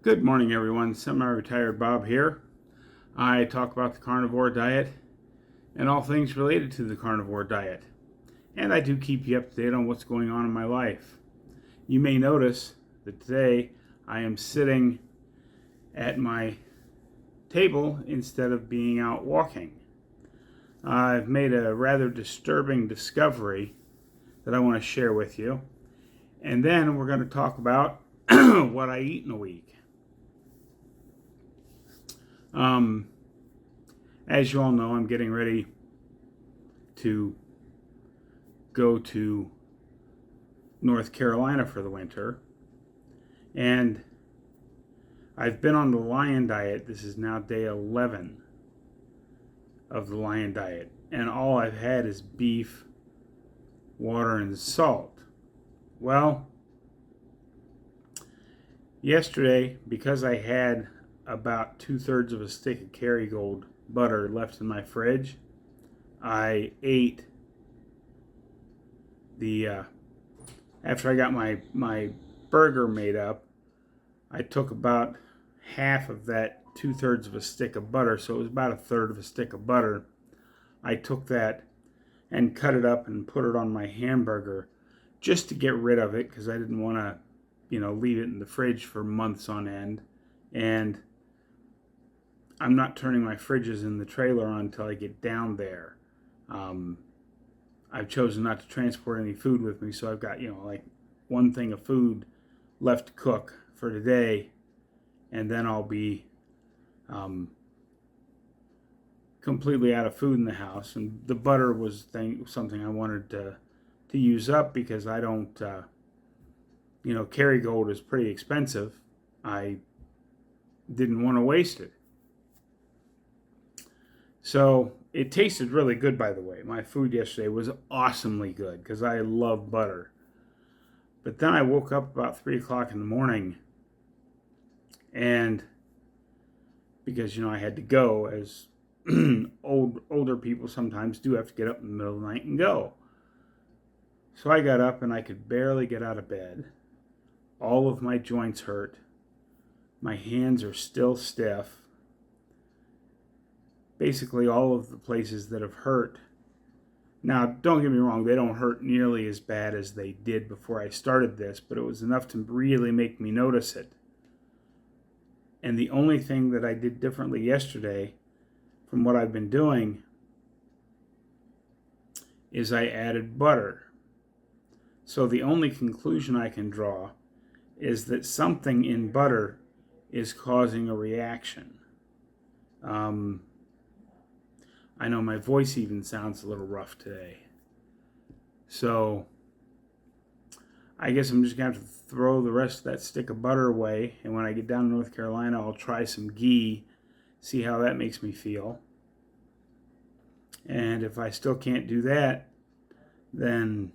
Good morning, everyone. Semi-retired Bob here. I talk about the carnivore diet and all things related to the carnivore diet. And I do keep you up to date on what's going on in my life. You may notice that today I am sitting at my table instead of being out walking. I've made a rather disturbing discovery that I want to share with you. And then we're going to talk about what I eat in a week. As you all know, I'm getting ready to go to North Carolina for the winter. And I've been on the lion diet. This is now day 11 of the lion diet. And all I've had is beef, water, and salt. Well, yesterday, because I had about 2/3 of a stick of Kerrygold butter left in my fridge, I ate after I got my burger made up, I took about half of that 2/3 of a stick of butter, so it was about 1/3 of a stick of butter. I took that and cut it up and put it on my hamburger just to get rid of it, because I didn't want to, leave it in the fridge for months on end. And I'm not turning my fridges in the trailer on until I get down there. I've chosen not to transport any food with me, so I've got, like one thing of food left to cook for today, and then I'll be completely out of food in the house. And the butter was something I wanted to use up, because I don't, Kerrygold is pretty expensive. I didn't want to waste it. So it tasted really good, by the way. My food yesterday was awesomely good, because I love butter. But then I woke up about 3 o'clock in the morning, and because, I had to go, as older people sometimes do have to get up in the middle of the night and go. So I got up and I could barely get out of bed. All of my joints hurt. My hands are still stiff. Basically all of the places that have hurt. Now, don't get me wrong, they don't hurt nearly as bad as they did before I started this, but it was enough to really make me notice it. And the only thing that I did differently yesterday from what I've been doing is I added butter. So the only conclusion I can draw is that something in butter is causing a reaction. I know my voice even sounds a little rough today. So I guess I'm just going to have to throw the rest of that stick of butter away. And when I get down to North Carolina, I'll try some ghee, see how that makes me feel. And if I still can't do that, then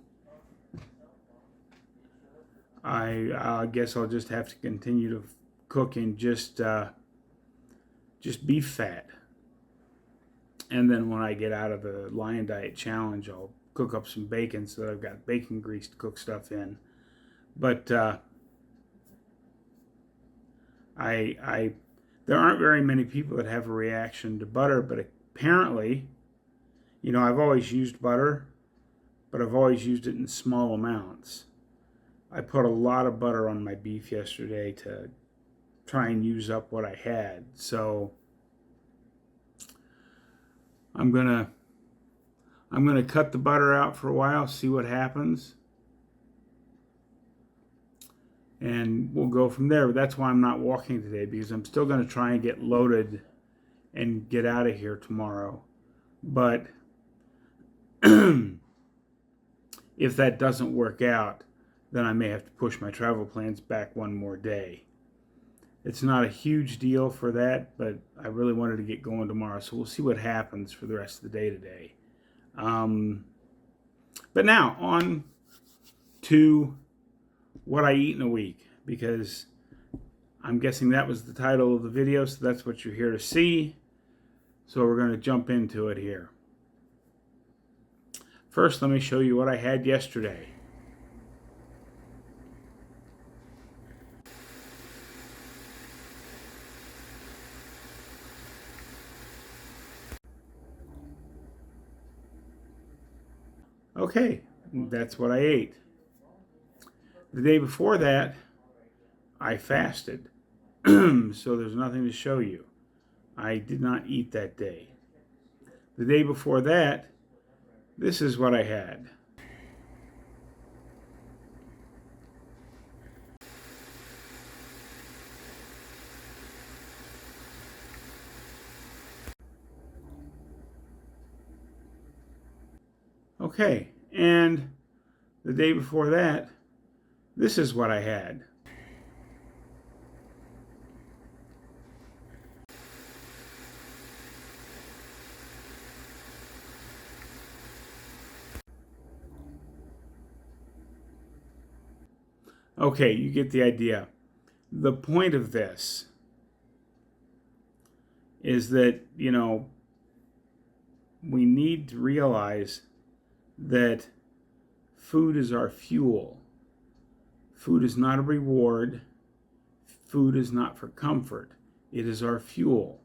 I guess I'll just have to continue to cook in just beef fat. And then when I get out of the Lion Diet Challenge, I'll cook up some bacon so that I've got bacon grease to cook stuff in. But there aren't very many people that have a reaction to butter, but apparently, I've always used butter, but I've always used it in small amounts. I put a lot of butter on my beef yesterday to try and use up what I had. So I'm gonna cut the butter out for a while, see what happens, and we'll go from there. But that's why I'm not walking today, because I'm still going to try and get loaded and get out of here tomorrow. But if that doesn't work out, then I may have to push my travel plans back one more day. It's not a huge deal for that, but I really wanted to get going tomorrow, so we'll see what happens for the rest of the day today. But now, on to what I eat in a week, because I'm guessing that was the title of the video, so that's what you're here to see. So we're going to jump into it here. First, let me show you what I had yesterday. Okay, that's what I ate. The day before that, I fasted. So there's nothing to show you. I did not eat that day. The day before that, this is what I had. Okay, and the day before that, this is what I had. Okay, you get the idea. The point of this is that, we need to realize that food is our fuel. Food is not a reward. Food is not for comfort. It is our fuel.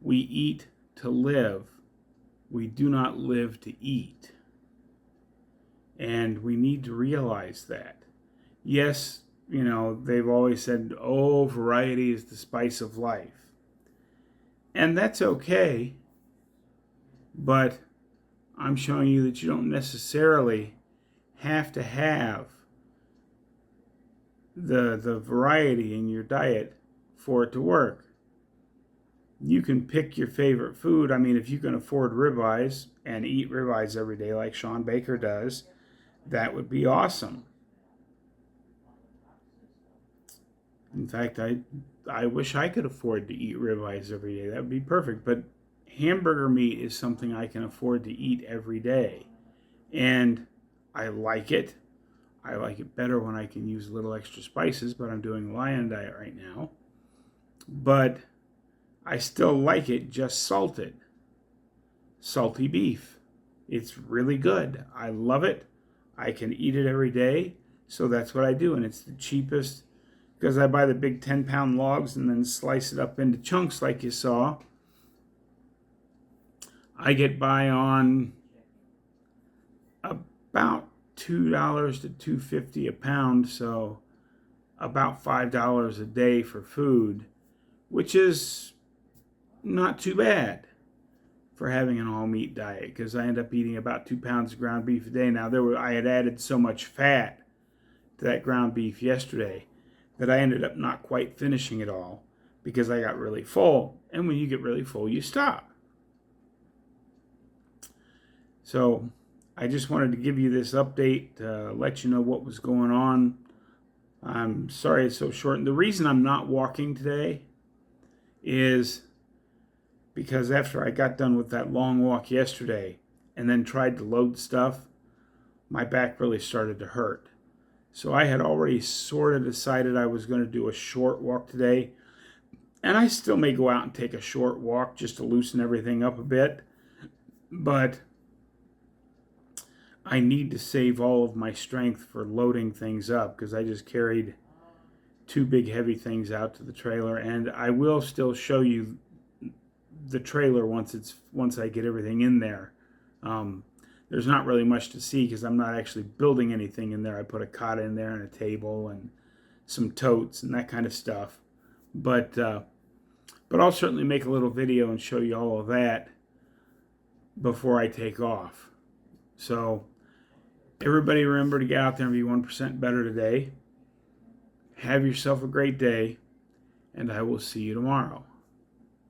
We eat to live. We do not live to eat. And we need to realize that. Yes, they've always said, oh, variety is the spice of life. And that's okay, but I'm showing you that you don't necessarily have to have the variety in your diet for it to work. You can pick your favorite food. I mean, if you can afford ribeyes and eat ribeyes every day like Sean Baker does, that would be awesome. In fact, I wish I could afford to eat ribeyes every day. That would be perfect. But hamburger meat is something I can afford to eat every day. And I like it. I like it better when I can use a little extra spices, but I'm doing a lion diet right now. But I still like it just salted. Salty beef. It's really good. I love it. I can eat it every day. So that's what I do. And it's the cheapest, because I buy the big 10-pound logs and then slice it up into chunks like you saw. I get by on about $2 to $2.50 a pound, so about $5 a day for food, which is not too bad for having an all-meat diet, because I end up eating about 2 pounds of ground beef a day. Now, I had added so much fat to that ground beef yesterday that I ended up not quite finishing it all because I got really full. And when you get really full, you stop. So I just wanted to give you this update to let you know what was going on. I'm sorry it's so short. And the reason I'm not walking today is because after I got done with that long walk yesterday and then tried to load stuff, my back really started to hurt. So I had already sort of decided I was going to do a short walk today. And I still may go out and take a short walk just to loosen everything up a bit. But I need to save all of my strength for loading things up, because I just carried 2 big heavy things out to the trailer. And I will still show you the trailer once I get everything in there. There's not really much to see because I'm not actually building anything in there. I put a cot in there and a table and some totes and that kind of stuff. But I'll certainly make a little video and show you all of that before I take off. So everybody remember to get out there and be 1% better today. Have yourself a great day, and I will see you tomorrow.